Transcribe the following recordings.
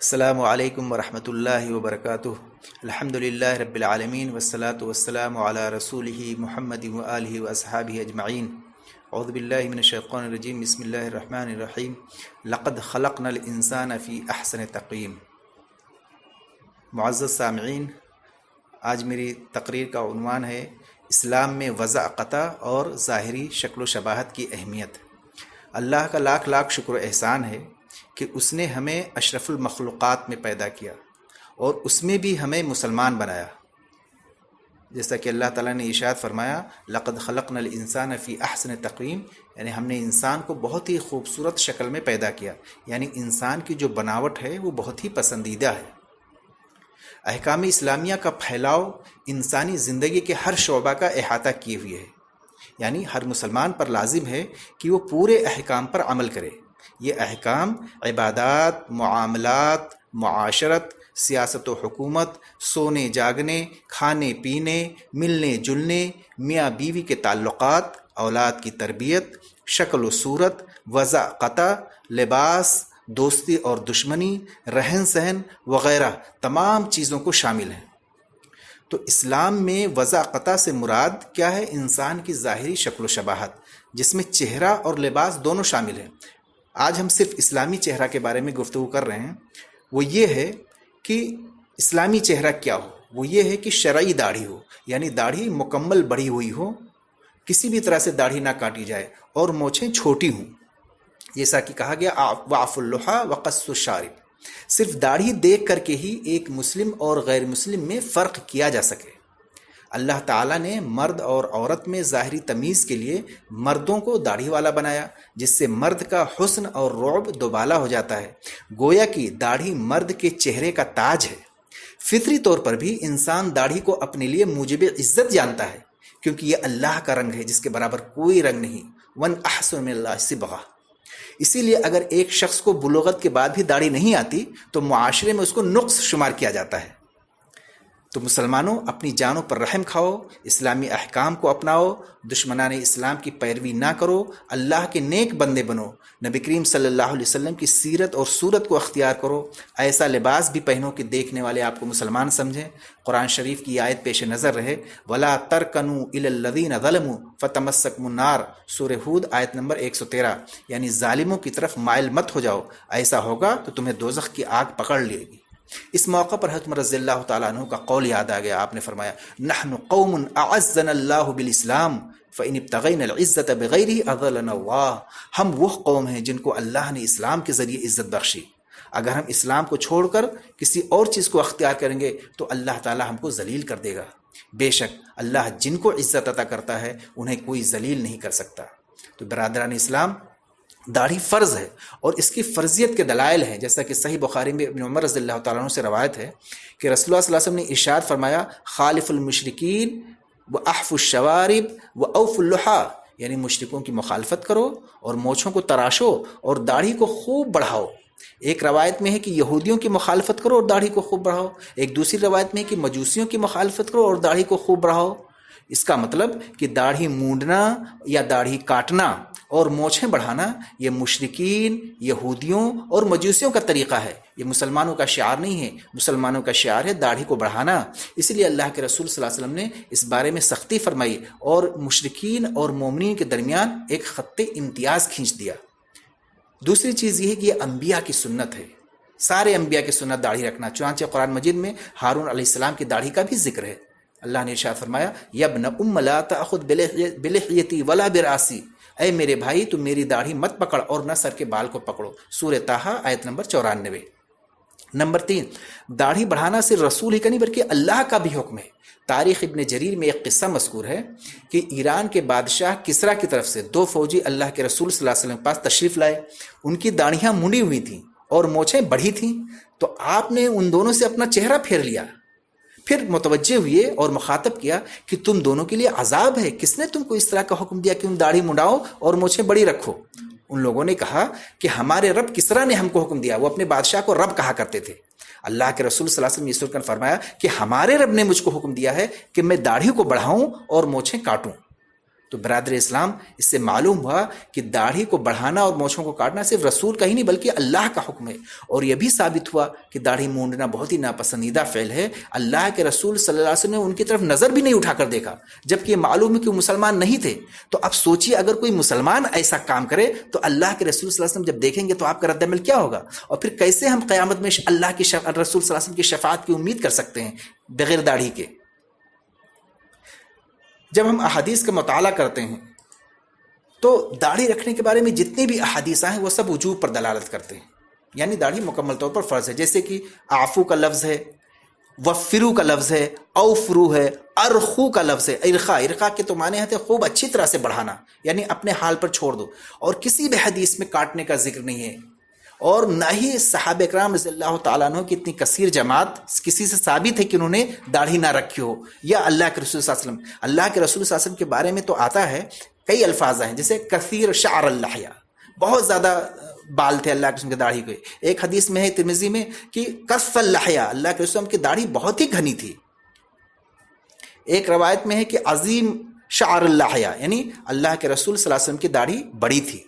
السلام علیکم ورحمۃ اللہ وبرکاتہ۔ الحمد للہ رب العالمین والصلاة والسلام علی رسولہ محمد وآلہ واصحابہ اجمعین۔ اعوذ باللہ من الشیطان الرجیم، بسم اللہ الرحمن الرحیم۔ لقد خلقنا الانسان فی احسن تقویم۔ معزز سامعین، آج میری تقریر کا عنوان ہے اسلام میں وضع قطع اور ظاہری شکل و شباہت کی اہمیت۔ اللہ کا لاکھ لاکھ شکر و احسان ہے کہ اس نے ہمیں اشرف المخلوقات میں پیدا کیا اور اس میں بھی ہمیں مسلمان بنایا، جیسا کہ اللہ تعالیٰ نے ارشاد فرمایا لقد خلقنا الانسان فی احسن تقویم، یعنی ہم نے انسان کو بہت ہی خوبصورت شکل میں پیدا کیا، یعنی انسان کی جو بناوٹ ہے وہ بہت ہی پسندیدہ ہے۔ احکام اسلامیہ کا پھیلاؤ انسانی زندگی کے ہر شعبہ کا احاطہ کیے ہوئے ہے، یعنی ہر مسلمان پر لازم ہے کہ وہ پورے احکام پر عمل کرے۔ یہ احکام عبادات، معاملات، معاشرت، سیاست و حکومت، سونے جاگنے، کھانے پینے، ملنے جلنے، میاں بیوی کے تعلقات، اولاد کی تربیت، شکل و صورت، وضع قطع، لباس، دوستی اور دشمنی، رہن سہن وغیرہ تمام چیزوں کو شامل ہیں۔ تو اسلام میں وضع قطع سے مراد کیا ہے؟ انسان کی ظاہری شکل و شباہت، جس میں چہرہ اور لباس دونوں شامل ہیں۔ آج ہم صرف اسلامی چہرہ کے بارے میں گفتگو کر رہے ہیں۔ وہ یہ ہے کہ اسلامی چہرہ کیا ہو؟ وہ یہ ہے کہ شرعی داڑھی ہو، یعنی داڑھی مکمل بڑھی ہوئی ہو، کسی بھی طرح سے داڑھی نہ کاٹی جائے، اور مونچھیں چھوٹی ہوں، جیسا کہ کہا گیا وعف اللحیٰ وقص الشارب۔ صرف داڑھی دیکھ کر کے ہی ایک مسلم اور غیر مسلم میں فرق کیا جا سکے۔ اللہ تعالیٰ نے مرد اور عورت میں ظاہری تمیز کے لیے مردوں کو داڑھی والا بنایا، جس سے مرد کا حسن اور رعب دوبالا ہو جاتا ہے۔ گویا کہ داڑھی مرد کے چہرے کا تاج ہے۔ فطری طور پر بھی انسان داڑھی کو اپنے لیے موجب عزت جانتا ہے، کیونکہ یہ اللہ کا رنگ ہے جس کے برابر کوئی رنگ نہیں۔ وَمَنْ أَحْسَنُ مِنَ اللَّهِ صِبْغَةً۔ اسی لیے اگر ایک شخص کو بلوغت کے بعد بھی داڑھی نہیں آتی تو معاشرے میں اس کو نقص شمار کیا جاتا ہے۔ تو مسلمانوں، اپنی جانوں پر رحم کھاؤ، اسلامی احکام کو اپناؤ، دشمنان اسلام کی پیروی نہ کرو، اللہ کے نیک بندے بنو، نبی کریم صلی اللہ علیہ وسلم کی سیرت اور صورت کو اختیار کرو، ایسا لباس بھی پہنو کہ دیکھنے والے آپ کو مسلمان سمجھیں۔ قرآن شریف کی آیت پیش نظر رہے، وَلَا تَرْكَنُوا إِلَى الَّذِينَ ظَلَمُوا فَتَمَسَّكُمُ النَّارُ، سورہ ہود آیت نمبر 113، یعنی ظالموں کی طرف مائل مت ہو جاؤ، ایسا ہوگا تو تمہیں دوزخ کی آگ پکڑ لے گی۔ اس موقع پر حضرت عمر رضی اللہ تعالیٰ عنہ کا قول یاد آ گیا۔ آپ نے فرمایا نحن قوم اعزنا اللہ بالاسلام فإن ابتغینا العزت بغیرہ اذلنا اللہ۔ ہم وہ قوم ہیں جن کو اللہ نے اسلام کے ذریعے عزت بخشی، اگر ہم اسلام کو چھوڑ کر کسی اور چیز کو اختیار کریں گے تو اللہ تعالیٰ ہم کو ذلیل کر دے گا۔ بے شک اللہ جن کو عزت عطا کرتا ہے انہیں کوئی ذلیل نہیں کر سکتا۔ تو برادران اسلام، داڑھی فرض ہے اور اس کی فرضیت کے دلائل ہیں، جیسا کہ صحیح بخاری میں ابن عمر رضی اللہ تعالیٰ عنہ سے روایت ہے کہ رسول اللہ صلی اللہ علیہ وسلم نے ارشاد فرمایا خالف المشرکین واحف الشوارب واوف اللحیٰ، یعنی مشرکوں کی مخالفت کرو اور مونچھوں کو تراشو اور داڑھی کو خوب بڑھاؤ۔ ایک روایت میں ہے کہ یہودیوں کی مخالفت کرو اور داڑھی کو خوب بڑھاؤ، ایک دوسری روایت میں ہے کہ مجوسیوں کی مخالفت کرو اور داڑھی کو خوب بڑھاؤ۔ اس کا مطلب کہ داڑھی مونڈنا یا داڑھی کاٹنا اور مونچھیں بڑھانا یہ مشرکین، یہودیوں اور مجوسیوں کا طریقہ ہے، یہ مسلمانوں کا شعار نہیں ہے۔ مسلمانوں کا شعار ہے داڑھی کو بڑھانا۔ اس لیے اللہ کے رسول صلی اللہ علیہ وسلم نے اس بارے میں سختی فرمائی اور مشرکین اور مومنین کے درمیان ایک خط امتیاز کھینچ دیا۔ دوسری چیز یہ ہے کہ یہ انبیاء کی سنت ہے، سارے انبیاء کی سنت داڑھی رکھنا، چنانچہ قرآن مجید میں ہارون علیہ السلام کی داڑھی کا بھی ذکر ہے۔ اللہ نے ارشاد فرمایا یبن ام لا تأخذ بلحیتی ولا براسی، اے میرے بھائی تو میری داڑھی مت پکڑ اور نہ سر کے بال کو پکڑو، سورہ طٰہٰ آیت نمبر 94۔ نمبر 3، داڑھی بڑھانا صرف رسول ہی کا نہیں بلکہ اللہ کا بھی حکم ہے۔ تاریخ ابن جریر میں ایک قصہ مذکور ہے کہ ایران کے بادشاہ کسریٰ کی طرف سے 2 فوجی اللہ کے رسول صلی اللہ علیہ وسلم کے پاس تشریف لائے۔ ان کی داڑھیاں منڈی ہوئی تھیں اور مونچھیں بڑھی تھیں، تو آپ نے ان دونوں سے اپنا چہرہ پھیر لیا، پھر متوجہ ہوئے اور مخاطب کیا کہ تم دونوں کے لیے عذاب ہے، کس نے تم کو اس طرح کا حکم دیا کہ تم داڑھی منڈاؤ اور مونچھیں بڑی رکھو؟ ان لوگوں نے کہا کہ ہمارے رب کسریٰ نے ہم کو حکم دیا۔ وہ اپنے بادشاہ کو رب کہا کرتے تھے۔ اللہ کے رسول صلی اللہ علیہ وسلم یہ سن کر فرمایا کہ ہمارے رب نے مجھ کو حکم دیا ہے کہ میں داڑھی کو بڑھاؤں اور مونچھیں کاٹوں۔ تو برادر اسلام، اس سے معلوم ہوا کہ داڑھی کو بڑھانا اور مونچھوں کو کاٹنا صرف رسول کا ہی نہیں بلکہ اللہ کا حکم ہے، اور یہ بھی ثابت ہوا کہ داڑھی مونڈنا بہت ہی ناپسندیدہ فعل ہے۔ اللہ کے رسول صلی اللہ علیہ وسلم نے ان کی طرف نظر بھی نہیں اٹھا کر دیکھا، جبکہ یہ معلوم ہے کہ وہ مسلمان نہیں تھے۔ تو اب سوچیے اگر کوئی مسلمان ایسا کام کرے تو اللہ کے رسول صلی اللہ علیہ وسلم جب دیکھیں گے تو آپ کا رد عمل کیا ہوگا؟ اور پھر کیسے ہم قیامت میں اللہ کی رسول صلی اللہ علیہ وسلم کی شفاعت کی امید کر سکتے ہیں بغیر داڑھی کے؟ جب ہم احادیث کا مطالعہ کرتے ہیں تو داڑھی رکھنے کے بارے میں جتنے بھی احادیث ہیں وہ سب وجوب پر دلالت کرتے ہیں، یعنی داڑھی مکمل طور پر فرض ہے۔ جیسے کہ عفو کا لفظ ہے، وفرو کا لفظ ہے، اوفرو ہے، ارخو کا لفظ ہے۔ ارخا کے تو معنی ہے خوب اچھی طرح سے بڑھانا، یعنی اپنے حال پر چھوڑ دو، اور کسی بھی حدیث میں کاٹنے کا ذکر نہیں ہے، اور نہ ہی صحابہ کرام رضی اللہ تعالیٰ عنہ کی اتنی کثیر جماعت کسی سے ثابت ہے کہ انہوں نے داڑھی نہ رکھی ہو، یا اللہ کے رسول صلی اللہ علیہ وسلم۔ اللہ کے رسول صلی اللہ علیہ وسلم کے بارے میں تو آتا ہے کئی الفاظ ہیں، جیسے کثیر شعر اللحیہ، بہت زیادہ بال تھے اللہ کے رسول کے داڑھی کے۔ ایک حدیث میں ہے ترمذی میں کہ کث اللحیہ، اللہ کے رسول کی داڑھی بہت ہی گھنی تھی۔ ایک روایت میں ہے کہ عظیم شعر اللحیہ، یعنی اللہ کے رسول صلی اللہ علیہ وسلم کی داڑھی بڑی تھی۔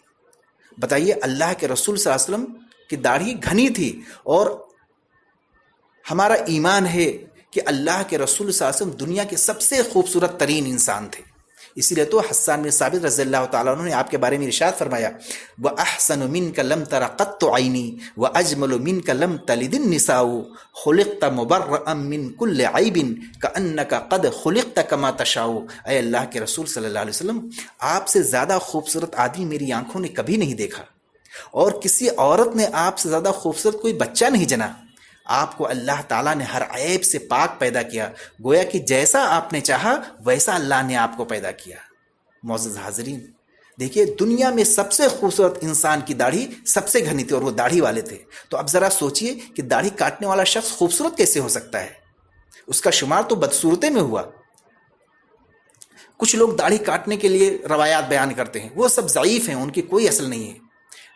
بتائیے، اللہ کے رسول صلی اللہ علیہ وسلم کی داڑھی گھنی تھی، اور ہمارا ایمان ہے کہ اللہ کے رسول صلی اللہ علیہ وسلم دنیا کے سب سے خوبصورت ترین انسان تھے۔ اسی لیے تو حسان بن ثابت رضی اللہ تعالیٰ عنہ نے آپ کے بارے میں ارشاد فرمایا، وَأَحْسَنُ مِنْكَ لَمْ تَرَ قَطُّ عَيْنِي وَأَجْمَلُ مِنْكَ لَمْ تَلِدِ النِّسَاءُ خُلِقْتَ مُبَرَّأً مِنْ كُلِّ عَيْبٍ كَأَنَّكَ قَدْ خُلِقْتَ كَمَا تَشَاءُ۔ اے اللہ کے رسول صلی اللہ علیہ وسلم، آپ سے زیادہ خوبصورت آدمی میری آنکھوں نے کبھی نہیں دیکھا، اور کسی عورت نے آپ سے زیادہ خوبصورت کوئی بچہ نہیں جنا۔ آپ کو اللہ تعالیٰ نے ہر عیب سے پاک پیدا کیا، گویا کہ جیسا آپ نے چاہا ویسا اللہ نے آپ کو پیدا کیا۔ معزز حاضرین، دیکھیے، دنیا میں سب سے خوبصورت انسان کی داڑھی سب سے گھنی تھی، اور وہ داڑھی والے تھے۔ تو اب ذرا سوچئے کہ داڑھی کاٹنے والا شخص خوبصورت کیسے ہو سکتا ہے؟ اس کا شمار تو بدصورتے میں ہوا۔ کچھ لوگ داڑھی کاٹنے کے لیے روایات بیان کرتے ہیں، وہ سب ضعیف ہیں، ان کی کوئی اصل نہیں ہے۔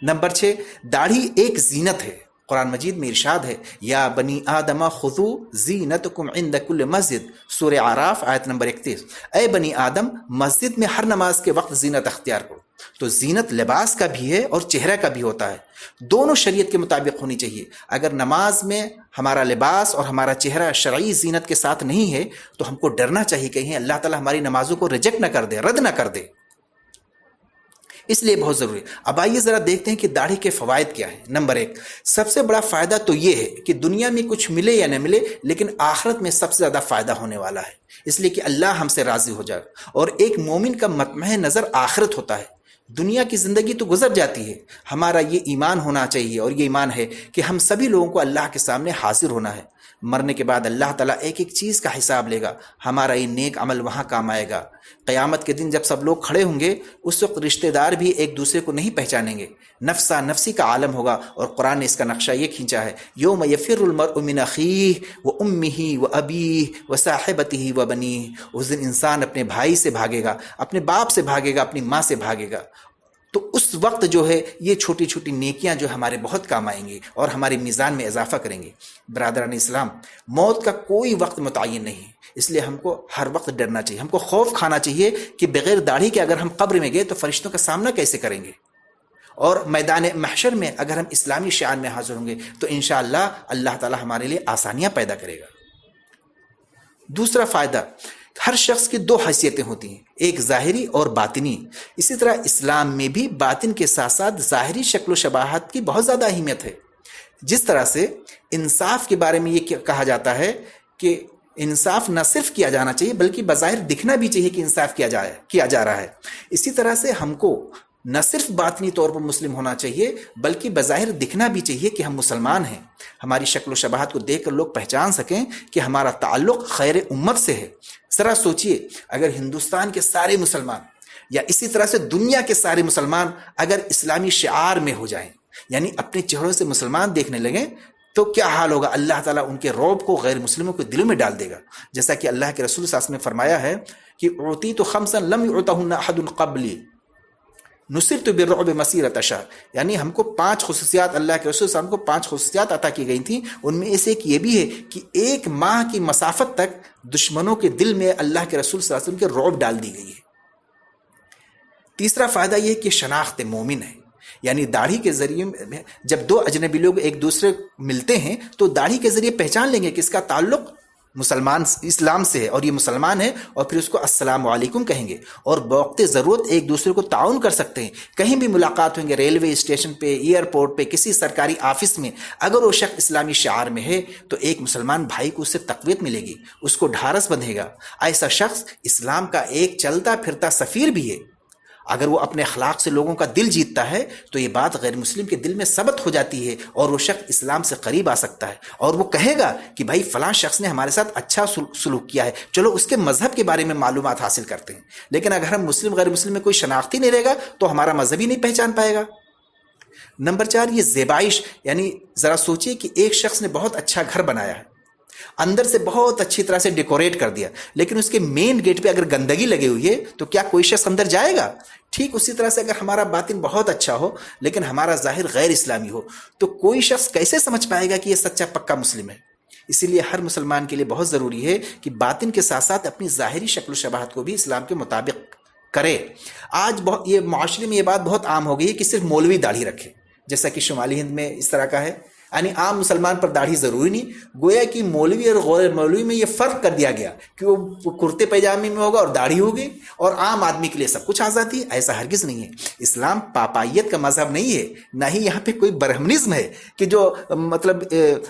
نمبر 6، داڑھی ایک زینت ہے۔ قرآن مجید میں ارشاد ہے، یا بنی آدم خذوا زینتکم عند کل مسجد، سورہ اعراف آیت نمبر 31۔ اے بنی آدم، مسجد میں ہر نماز کے وقت زینت اختیار کرو۔ تو زینت لباس کا بھی ہے اور چہرہ کا بھی ہوتا ہے، دونوں شریعت کے مطابق ہونی چاہیے۔ اگر نماز میں ہمارا لباس اور ہمارا چہرہ شرعی زینت کے ساتھ نہیں ہے تو ہم کو ڈرنا چاہیے کہیں اللہ تعالیٰ ہماری نمازوں کو ریجیکٹ نہ کر دے، رد نہ کر دے، اس لیے بہت ضروری ہے۔ اب آئیے ذرا دیکھتے ہیں کہ داڑھی کے فوائد کیا ہیں۔ نمبر 1، سب سے بڑا فائدہ تو یہ ہے کہ دنیا میں کچھ ملے یا نہ ملے، لیکن آخرت میں سب سے زیادہ فائدہ ہونے والا ہے، اس لیے کہ اللہ ہم سے راضی ہو جائے، اور ایک مومن کا مطمع نظر آخرت ہوتا ہے۔ دنیا کی زندگی تو گزر جاتی ہے، ہمارا یہ ایمان ہونا چاہیے، اور یہ ایمان ہے کہ ہم سبھی لوگوں کو اللہ کے سامنے حاضر ہونا ہے۔ مرنے کے بعد اللہ تعالیٰ ایک ایک چیز کا حساب لے گا، ہمارا یہ نیک عمل وہاں کام آئے گا۔ قیامت کے دن جب سب لوگ کھڑے ہوں گے، اس وقت رشتہ دار بھی ایک دوسرے کو نہیں پہچانیں گے، نفسا نفسی کا عالم ہوگا، اور قرآن نے اس کا نقشہ یہ کھینچا ہے، یوم یفر المرء من اخیہ وامہ وابیہ وصاحبتہ وبنیہ۔ اس دن انسان اپنے بھائی سے بھاگے گا، اپنے باپ سے بھاگے گا، اپنی ماں سے بھاگے گا۔ تو اس وقت جو ہے یہ چھوٹی چھوٹی نیکیاں جو ہمارے بہت کام آئیں گی اور ہمارے میزان میں اضافہ کریں گے۔ برادران اسلام، موت کا کوئی وقت متعین نہیں، اس لیے ہم کو ہر وقت ڈرنا چاہیے، ہم کو خوف کھانا چاہیے کہ بغیر داڑھی کے اگر ہم قبر میں گئے تو فرشتوں کا سامنا کیسے کریں گے، اور میدان محشر میں اگر ہم اسلامی شعان میں حاضر ہوں گے تو انشاءاللہ اللہ تعالی ہمارے لیے آسانیاں پیدا کرے گا۔ دوسرا فائدہ، ہر شخص کی 2 حیثیتیں ہوتی ہیں، ایک ظاہری اور باطنی۔ اسی طرح اسلام میں بھی باطن کے ساتھ ساتھ ظاہری شکل و شباہت کی بہت زیادہ اہمیت ہے۔ جس طرح سے انصاف کے بارے میں یہ کہا جاتا ہے کہ انصاف نہ صرف کیا جانا چاہیے بلکہ بظاہر دکھنا بھی چاہیے کہ انصاف کیا جا رہا ہے، اسی طرح سے ہم کو نہ صرف باطنی طور پر مسلم ہونا چاہیے بلکہ بظاہر دکھنا بھی چاہیے کہ ہم مسلمان ہیں، ہماری شکل و شباہت کو دیکھ کر لوگ پہچان سکیں کہ ہمارا تعلق خیر امت سے ہے۔ ذرا سوچئے، اگر ہندوستان کے سارے مسلمان یا اسی طرح سے دنیا کے سارے مسلمان اگر اسلامی شعار میں ہو جائیں، یعنی اپنے چہروں سے مسلمان دیکھنے لگیں، تو کیا حال ہوگا؟ اللہ تعالیٰ ان کے رعب کو غیر مسلموں کے دلوں میں ڈال دے گا، جیسا کہ اللہ کے رسول صلی اللہ علیہ وسلم نے فرمایا ہے کہ اعطیت خمسا لم یعطہن احد قبلی نصرت بالرعب مسیرۃ شہر، یعنی ہم کو 5 خصوصیات، اللہ کے رسول صلی اللہ علیہ وسلم کو 5 خصوصیات عطا کی گئی تھیں، ان میں سے ایک یہ بھی ہے کہ 1 ماہ کی مسافت تک دشمنوں کے دل میں اللہ کے رسول صلی اللہ علیہ وسلم کے رعب ڈال دی گئی ہے۔ تیسرا فائدہ یہ کہ شناخت مومن ہے، یعنی داڑھی کے ذریعے جب دو اجنبی لوگ ایک دوسرے ملتے ہیں تو داڑھی کے ذریعے پہچان لیں گے کہ اس کا تعلق مسلمان اسلام سے ہے اور یہ مسلمان ہے، اور پھر اس کو السلام علیکم کہیں گے، اور بوقت ضرورت ایک دوسرے کو تعاون کر سکتے ہیں۔ کہیں بھی ملاقات ہوئیں گے، ریلوے اسٹیشن پہ، ایئرپورٹ پہ، کسی سرکاری آفس میں، اگر وہ شخص اسلامی شعار میں ہے تو ایک مسلمان بھائی کو اس سے تقویت ملے گی، اس کو ڈھارس بندھے گا۔ ایسا شخص اسلام کا ایک چلتا پھرتا سفیر بھی ہے۔ اگر وہ اپنے اخلاق سے لوگوں کا دل جیتتا ہے تو یہ بات غیر مسلم کے دل میں ثبت ہو جاتی ہے اور وہ شخص اسلام سے قریب آ سکتا ہے، اور وہ کہے گا کہ بھائی فلاں شخص نے ہمارے ساتھ اچھا سلوک کیا ہے، چلو اس کے مذہب کے بارے میں معلومات حاصل کرتے ہیں۔ لیکن اگر ہم مسلم غیر مسلم میں کوئی شناختی نہیں رہے گا تو ہمارا مذہب ہی نہیں پہچان پائے گا۔ نمبر 4، یہ زیبائش، یعنی ذرا سوچئے کہ ایک شخص نے بہت اچھا گھر بنایا ہے، اندر سے بہت اچھی طرح سے ڈیکوریٹ کر دیا، لیکن اس کے مین گیٹ پہ اگر گندگی لگی ہوئی ہے تو کیا کوئی شخص اندر جائے گا؟ ٹھیک اسی طرح سے اگر ہمارا باطن بہت اچھا ہو لیکن ہمارا ظاہر غیر اسلامی ہو تو کوئی شخص کیسے سمجھ پائے گا کہ یہ سچا پکا مسلم ہے؟ اسی لیے ہر مسلمان کے لیے بہت ضروری ہے کہ باطن کے ساتھ ساتھ اپنی ظاہری شکل و شباہت کو بھی اسلام کے مطابق کرے۔ آج یہ معاشرے میں یہ بات بہت عام ہو گئی ہے کہ صرف مولوی داڑھی رکھے، جیسا کہ شمالی ہند میں اس طرح کا ہے، یعنی عام مسلمان پر داڑھی ضروری نہیں، گویا کہ مولوی اور غیر مولوی میں یہ فرق کر دیا گیا کہ وہ کرتے پیجامے میں ہوگا اور داڑھی ہوگی، اور عام آدمی کے لیے سب کچھ آزادی ہے۔ ایسا ہرگز نہیں ہے۔ اسلام پاپائیت کا مذہب نہیں ہے، نہ ہی یہاں پہ کوئی برہمنزم ہے کہ جو مطلب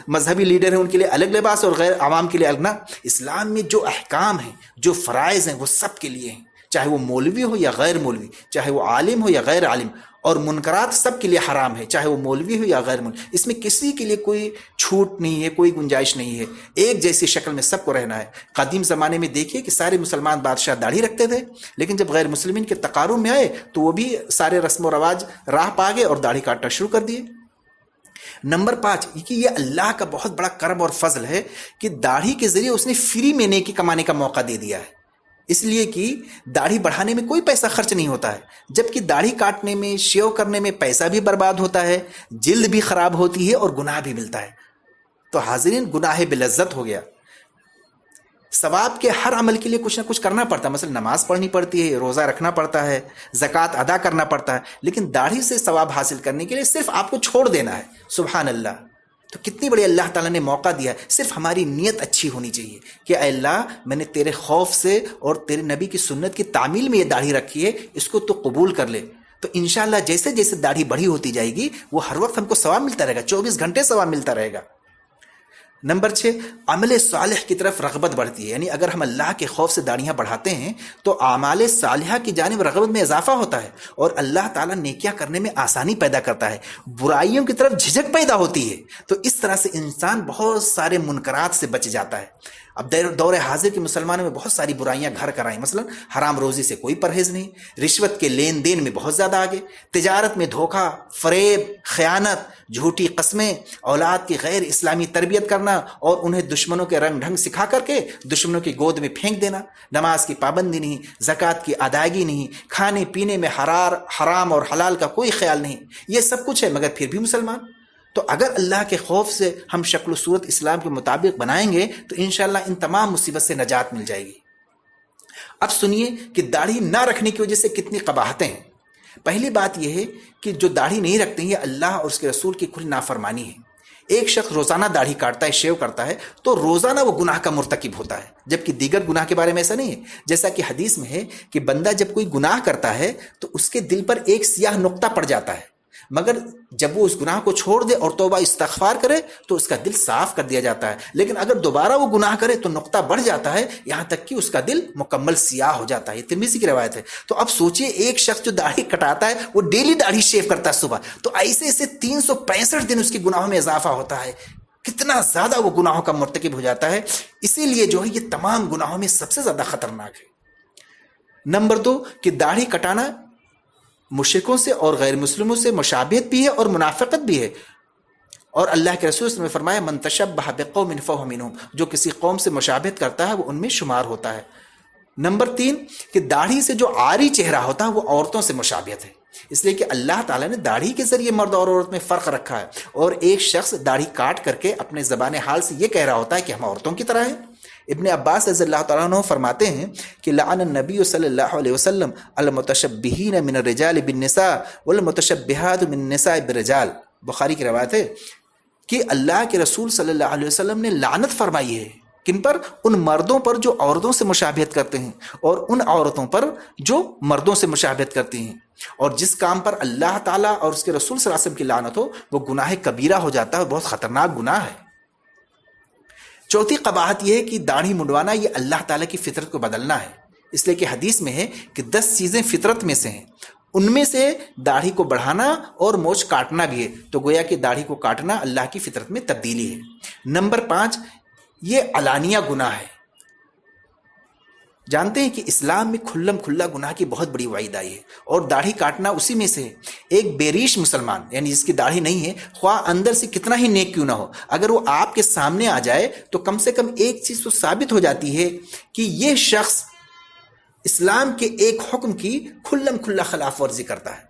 مذہبی لیڈر ہیں ان کے لیے الگ لباس اور غیر عوام کے لیے الگ۔ نہ، اسلام میں جو احکام ہیں، جو فرائض ہیں، وہ سب کے لیے ہیں، چاہے وہ مولوی ہو یا غیر مولوی، چاہے وہ عالم ہو یا غیر عالم، اور منکرات سب کے لیے حرام ہے، چاہے وہ مولوی ہو یا غیر مولوی۔ اس میں کسی کے لیے کوئی چھوٹ نہیں ہے، کوئی گنجائش نہیں ہے، ایک جیسی شکل میں سب کو رہنا ہے۔ قدیم زمانے میں دیکھیے کہ سارے مسلمان بادشاہ داڑھی رکھتے تھے، لیکن جب غیر مسلمین کے تقارب میں آئے تو وہ بھی سارے رسم و رواج راہ پا گئے اور داڑھی کاٹنا شروع کر دیے۔ نمبر 5، کہ یہ اللہ کا بہت بڑا کرم اور فضل ہے کہ داڑھی کے ذریعے اس نے فری میں نیکی کمانے کا موقع دے دیا ہے، اس لیے کہ داڑھی بڑھانے میں کوئی پیسہ خرچ نہیں ہوتا ہے، جبکہ داڑھی کاٹنے میں، شیو کرنے میں پیسہ بھی برباد ہوتا ہے، جلد بھی خراب ہوتی ہے اور گناہ بھی ملتا ہے۔ تو حاضرین، گناہ بلذت ہو گیا۔ ثواب کے ہر عمل کے لیے کچھ نہ کچھ کرنا پڑتا ہے، مثلا نماز پڑھنی پڑتی ہے، روزہ رکھنا پڑتا ہے، زکوٰۃ ادا کرنا پڑتا ہے، لیکن داڑھی سے ثواب حاصل کرنے کے لیے صرف آپ کو چھوڑ دینا ہے۔ سبحان اللہ! تو کتنی بڑی اللہ تعالیٰ نے موقع دیا ہے، صرف ہماری نیت اچھی ہونی چاہیے کہ اے اللہ، میں نے تیرے خوف سے اور تیرے نبی کی سنت کی تعمیل میں یہ داڑھی رکھی ہے، اس کو تو قبول کر لے۔ تو انشاءاللہ جیسے جیسے داڑھی بڑھی ہوتی جائے گی وہ ہر وقت ہم کو ثواب ملتا رہے گا، 24 گھنٹے ثواب ملتا رہے گا۔ نمبر 6، عمل صالح کی طرف رغبت بڑھتی ہے، یعنی اگر ہم اللہ کے خوف سے داڑیاں بڑھاتے ہیں تو اعمال صالحہ کی جانب رغبت میں اضافہ ہوتا ہے اور اللہ تعالیٰ نیکیاں کرنے میں آسانی پیدا کرتا ہے، برائیوں کی طرف جھجک پیدا ہوتی ہے، تو اس طرح سے انسان بہت سارے منکرات سے بچ جاتا ہے۔ اب دور حاضر کے مسلمانوں میں بہت ساری برائیاں گھر کر آئیں، مثلا حرام روزی سے کوئی پرہیز نہیں، رشوت کے لین دین میں بہت زیادہ آگے، تجارت میں دھوکہ، فریب، خیانت، جھوٹی قسمیں، اولاد کی غیر اسلامی تربیت کرنا اور انہیں دشمنوں کے رنگ ڈھنگ سکھا کر کے دشمنوں کی گود میں پھینک دینا، نماز کی پابندی نہیں، زکوٰۃ کی ادائیگی نہیں، کھانے پینے میں حرام اور حلال کا کوئی خیال نہیں، یہ سب کچھ ہے مگر پھر بھی مسلمان۔ تو اگر اللہ کے خوف سے ہم شکل و صورت اسلام کے مطابق بنائیں گے تو انشاءاللہ ان تمام مصیبت سے نجات مل جائے گی۔ اب سنیے کہ داڑھی نہ رکھنے کی وجہ سے کتنی قباحتیں ہیں۔ پہلی بات یہ ہے کہ جو داڑھی نہیں رکھتے ہیں یہ اللہ اور اس کے رسول کی کھلی نافرمانی ہے۔ ایک شخص روزانہ داڑھی کاٹتا ہے، شیو کرتا ہے، تو روزانہ وہ گناہ کا مرتکب ہوتا ہے، جبکہ دیگر گناہ کے بارے میں ایسا نہیں ہے۔ جیسا کہ حدیث میں ہے کہ بندہ جب کوئی گناہ کرتا ہے تو اس کے دل پر ایک سیاہ نقطہ پڑ جاتا ہے، مگر جب وہ اس گناہ کو چھوڑ دے اور توبہ استغفار کرے تو اس کا دل صاف کر دیا جاتا ہے، لیکن اگر دوبارہ وہ گناہ کرے تو نقطہ بڑھ جاتا ہے، یہاں تک کہ اس کا دل مکمل سیاہ ہو جاتا ہے۔ یہ ترمذی کی روایت ہے۔ تو اب سوچئے ایک شخص جو داڑھی کٹاتا ہے وہ ڈیلی داڑھی شیو کرتا ہے صبح، تو ایسے ایسے 365 دن اس کے گناہوں میں اضافہ ہوتا ہے، کتنا زیادہ وہ گناہوں کا مرتکب ہو جاتا ہے۔ اسی لیے جو ہے یہ تمام گناہوں میں سب سے زیادہ خطرناک ہے۔ نمبر 2، کہ داڑھی کٹانا مشرکوں سے اور غیر مسلموں سے مشابہت بھی ہے اور منافقت بھی ہے، اور اللہ کے رسول نے فرمایا من تشبہ بقوم فہو منہم، جو کسی قوم سے مشابہت کرتا ہے وہ ان میں شمار ہوتا ہے۔ نمبر 3، کہ داڑھی سے جو عاری چہرہ ہوتا ہے وہ عورتوں سے مشابہت ہے، اس لیے کہ اللہ تعالیٰ نے داڑھی کے ذریعے مرد اور عورت میں فرق رکھا ہے، اور ایک شخص داڑھی کاٹ کر کے اپنے زبان حال سے یہ کہہ رہا ہوتا ہے کہ ہم عورتوں کی طرح ہیں، ابن عباس رضی اللہ تعالیٰ عنہ فرماتے ہیں کہ لعن النبی صلی اللہ علیہ وسلم المتشبہین من الرجال بالنساء والمتشبہات من النساء بالرجال. بخاری کی روایت ہے کہ اللہ کے رسول صلی اللہ علیہ وسلم نے لعنت فرمائی ہے کن پر؟ ان مردوں پر جو عورتوں سے مشابہت کرتے ہیں اور ان عورتوں پر جو مردوں سے مشابہت کرتی ہیں. اور جس کام پر اللہ تعالیٰ اور اس کے رسول صلی اللہ علیہ وسلم کی لعنت ہو وہ گناہ کبیرہ ہو جاتا ہے اور بہت خطرناک گناہ ہے. چوتھی قباحت یہ ہے کہ داڑھی منڈوانا یہ اللہ تعالیٰ کی فطرت کو بدلنا ہے، اس لیے کہ حدیث میں ہے کہ 10 چیزیں فطرت میں سے ہیں، ان میں سے داڑھی کو بڑھانا اور مونچھ کاٹنا بھی ہے. تو گویا کہ داڑھی کو کاٹنا اللہ کی فطرت میں تبدیلی ہے. نمبر 5 یہ علانیہ گناہ ہے. جانتے ہیں کہ اسلام میں کھلم کھلا گناہ کی بہت بڑی وعید آئی ہے اور داڑھی کاٹنا اسی میں سے ہے. ایک بیریش مسلمان یعنی جس کی داڑھی نہیں ہے، خواہ اندر سے کتنا ہی نیک کیوں نہ ہو، اگر وہ آپ کے سامنے آ جائے تو کم سے کم ایک چیز تو ثابت ہو جاتی ہے کہ یہ شخص اسلام کے ایک حکم کی کھلم کھلا خلاف ورزی کرتا ہے.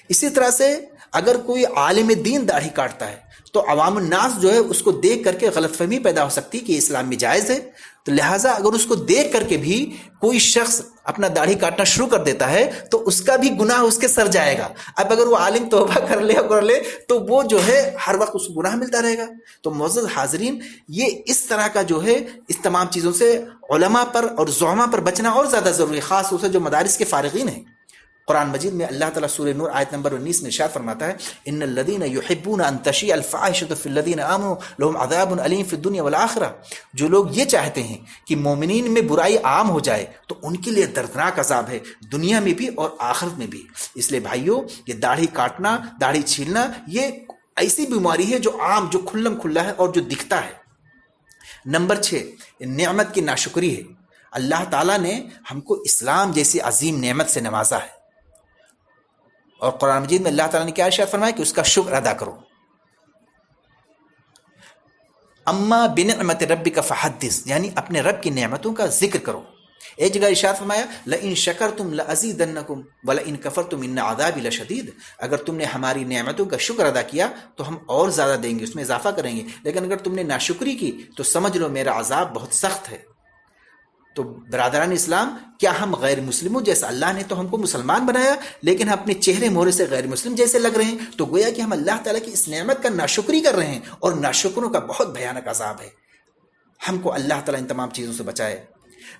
اسی طرح سے اگر کوئی عالم دین داڑھی کاٹتا ہے تو عوام الناس جو ہے اس کو دیکھ کر کے غلط فہمی پیدا ہو سکتی کہ اسلام میں جائز ہے. تو لہٰذا اگر اس کو دیکھ کر کے بھی کوئی شخص اپنا داڑھی کاٹنا شروع کر دیتا ہے تو اس کا بھی گناہ اس کے سر جائے گا. اب اگر وہ عالم توبہ کر لے تو وہ جو ہے ہر وقت اس کو گناہ ملتا رہے گا. تو معزز حاضرین، یہ اس طرح کا جو ہے اس تمام چیزوں سے علماء پر اور زعماء پر بچنا اور زیادہ ضروری ہے، خاص طور سے جو مدارس کے فارغین ہیں. قرآن مجید میں اللہ تعالیٰ سورہ نور آیت نمبر 19 میں ارشاد فرماتا ہے ان الذین یحبون ان تشیع الفاحشۃ فی الذین آمنوا لهم عذاب علیم فی الدنیا والآخرہ. جو لوگ یہ چاہتے ہیں کہ مومنین میں برائی عام ہو جائے تو ان کے لیے دردناک عذاب ہے دنیا میں بھی اور آخرت میں بھی. اس لیے بھائیو، یہ داڑھی کاٹنا، داڑھی چھیلنا یہ ایسی بیماری ہے جو عام، جو کھلم کھلا ہے اور جو دکھتا ہے. نمبر 6 نعمت کی ناشکری ہے. اللہ تعالیٰ نے ہم کو اسلام جیسی عظیم نعمت سے نوازا ہے اور قرآن مجید میں اللہ تعالیٰ نے کیا ارشاد فرمایا کہ اس کا شکر ادا کرو. اما بنعمت ربک فحدث، یعنی اپنے رب کی نعمتوں کا ذکر کرو. ایک جگہ ارشاد فرمایا لئن شکرتم لازیدنکم ولئن کفرتم ان عذابی لشدید. اگر تم نے ہماری نعمتوں کا شکر ادا کیا تو ہم اور زیادہ دیں گے، اس میں اضافہ کریں گے، لیکن اگر تم نے ناشکری کی تو سمجھ لو میرا عذاب بہت سخت ہے. تو برادران اسلام، کیا ہم غیر مسلموں جیسا؟ اللہ نے تو ہم کو مسلمان بنایا لیکن ہم اپنے چہرے مہرے سے غیر مسلم جیسے لگ رہے ہیں. تو گویا کہ ہم اللہ تعالیٰ کی اس نعمت کا ناشکری کر رہے ہیں اور ناشکروں کا بہت بھیانک عذاب ہے. ہم کو اللہ تعالیٰ ان تمام چیزوں سے بچائے.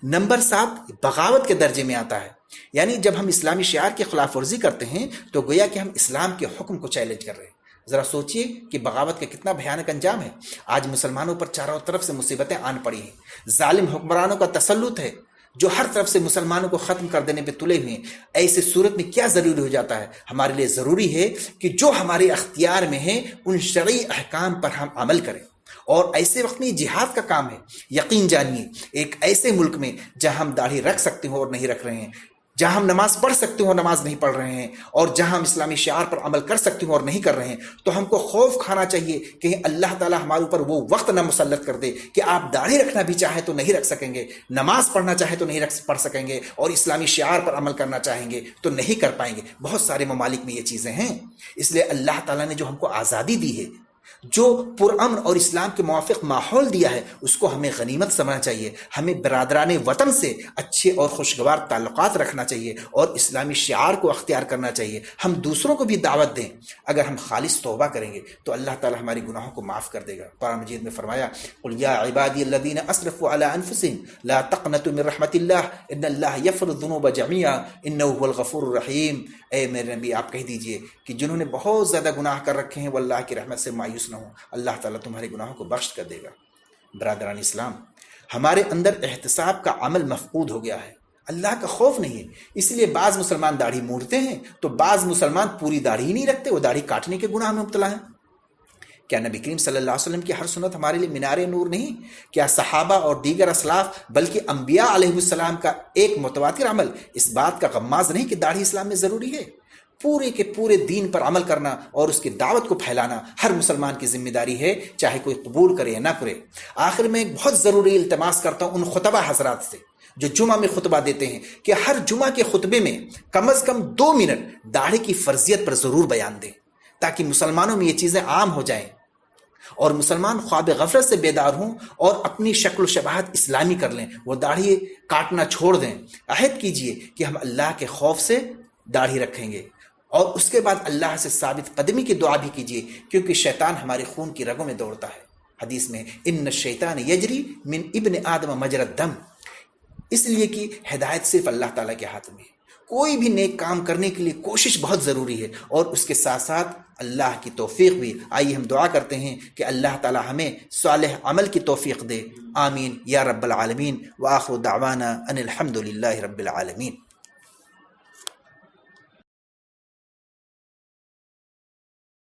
نمبر 7 بغاوت کے درجے میں آتا ہے. یعنی جب ہم اسلامی شعار کی خلاف ورزی کرتے ہیں تو گویا کہ ہم اسلام کے حکم کو چیلنج کر رہے ہیں. ذرا سوچئے کہ بغاوت کا کتنا بھیانک انجام ہے. آج مسلمانوں پر چاروں طرف سے مصیبتیں آن پڑی ہیں. ظالم حکمرانوں کا تسلط ہے جو ہر طرف سے مسلمانوں کو ختم کر دینے پہ تلے ہوئے ہیں. ایسی صورت میں کیا ضروری ہو جاتا ہے؟ ہمارے لیے ضروری ہے کہ جو ہمارے اختیار میں ہیں ان شرعی احکام پر ہم عمل کریں. اور ایسے وقت میں جہاد کا کام ہے. یقین جانیے ایک ایسے ملک میں جہاں ہم داڑھی رکھ سکتے ہوں اور نہیں رکھ رہے ہیں، جہاں ہم نماز پڑھ سکتے ہوں اور نماز نہیں پڑھ رہے ہیں، اور جہاں ہم اسلامی شعار پر عمل کر سکتے ہوں اور نہیں کر رہے ہیں، تو ہم کو خوف کھانا چاہیے کہ اللہ تعالیٰ ہمارے اوپر وہ وقت نہ مسلط کر دے کہ آپ داڑھی رکھنا بھی چاہیں تو نہیں رکھ سکیں گے، نماز پڑھنا چاہیں تو نہیں پڑھ سکیں گے، اور اسلامی شعار پر عمل کرنا چاہیں گے تو نہیں کر پائیں گے. بہت سارے ممالک میں یہ چیزیں ہیں. اس لیے اللہ تعالیٰ نے جو ہم کو آزادی دی ہے، جو پرامن اور اسلام کے موافق ماحول دیا ہے، اس کو ہمیں غنیمت سمجھنا چاہیے. ہمیں برادران وطن سے اچھے اور خوشگوار تعلقات رکھنا چاہیے اور اسلامی شعار کو اختیار کرنا چاہیے. ہم دوسروں کو بھی دعوت دیں. اگر ہم خالص توبہ کریں گے تو اللہ تعالی ہماری گناہوں کو معاف کر دے گا. قرآن مجید میں فرمایا قل یا عبادی الذین اسرفوا علی انفسہم لا تقنطوا من رحمت اللہ ان اللہ یغفر الذنوب جميعا انہ هو الغفور الرحیم. اے میرے نبی آپ کہہ دیجئے کہ جنہوں نے بہت زیادہ گناہ کر رکھے ہیں وہ اللہ کی رحمت سے مایوس نہ ہوں، اللہ تعالیٰ تمہارے گناہوں کو بخش کر دے گا. برادران اسلام، ہمارے اندر احتساب کا عمل مفقود ہو گیا ہے. اللہ کا خوف نہیں ہے. اس لیے بعض مسلمان داڑھی مونڈتے ہیں تو بعض مسلمان پوری داڑھی ہی نہیں رکھتے، وہ داڑھی کاٹنے کے گناہ میں مبتلا ہیں. کیا نبی کریم صلی اللہ علیہ وسلم کی ہر سنت ہمارے لیے مینار نور نہیں؟ کیا صحابہ اور دیگر اسلاف بلکہ انبیاء علیہ السلام کا ایک متواتر عمل اس بات کا غماز نہیں کہ داڑھی اسلام میں ضروری ہے؟ پورے کے پورے دین پر عمل کرنا اور اس کی دعوت کو پھیلانا ہر مسلمان کی ذمہ داری ہے، چاہے کوئی قبول کرے یا نہ کرے. آخر میں ایک بہت ضروری التماس کرتا ہوں ان خطبہ حضرات سے جو جمعہ میں خطبہ دیتے ہیں کہ ہر جمعہ کے خطبے میں کم از کم 2 منٹ داڑھی کی فرضیت پر ضرور بیان دیں تاکہ مسلمانوں میں یہ چیزیں عام ہو جائیں. اور مسلمان خواب غفلت سے بیدار ہوں اور اپنی شکل و شباہت اسلامی کر لیں، وہ داڑھی کاٹنا چھوڑ دیں، عہد کیجئے کہ ہم اللہ کے خوف سے داڑھی رکھیں گے، اور اس کے بعد اللہ سے ثابت قدمی کی دعا بھی کیجئے، کیونکہ شیطان ہمارے خون کی رگوں میں دوڑتا ہے۔ حدیث میں ان الشیطان یجری من ابن آدم مجرى الدم، اس لیے کہ ہدایت صرف اللہ تعالیٰ کے ہاتھ میں ہے۔ کوئی بھی نیک کام کرنے کے لیے کوشش بہت ضروری ہے، اور اس کے ساتھ ساتھ اللہ کی توفیق بھی۔ آئیے ہم دعا کرتے ہیں کہ اللہ تعالیٰ ہمیں صالح عمل کی توفیق دے، آمین یا رب العالمین۔ وآخر دعوانا ان الحمد للہ رب العالمین۔